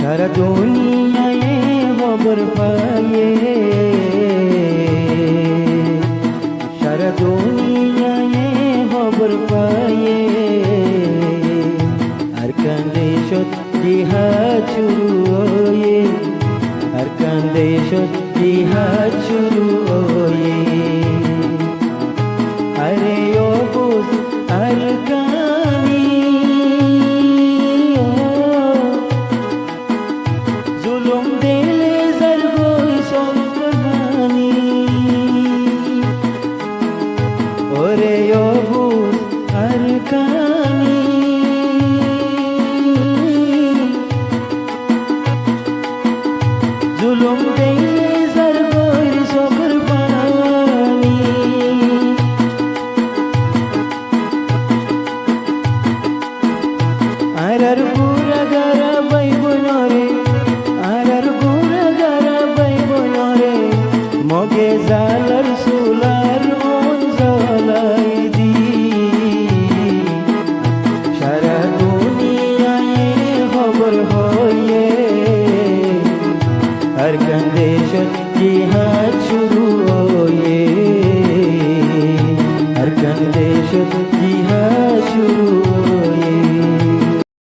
সারা দুনিয়ায় খবর পায়ে, সারা দুনিয়ায় খবর পায়ে, আর কান্দে সত্যি হাত শুরু হয়ে, আর কান্দে সত্যি হাত শুরু হয়ে। আরে ও বুঝ আর কানি জুলুম দিলে যার গই সংকরবানি। ওরে ও বুঝ আর কানি জুলুম দিলে যার গই সংকরবানি। আর গুরা গারা বাইব নরে, আর গুরা গারা বাইব নরে, মগে জালার সুলার মন জ্বলাই দি। সারা দুনিয়ায় খবর হয়ে, আর কান্দে সত্যি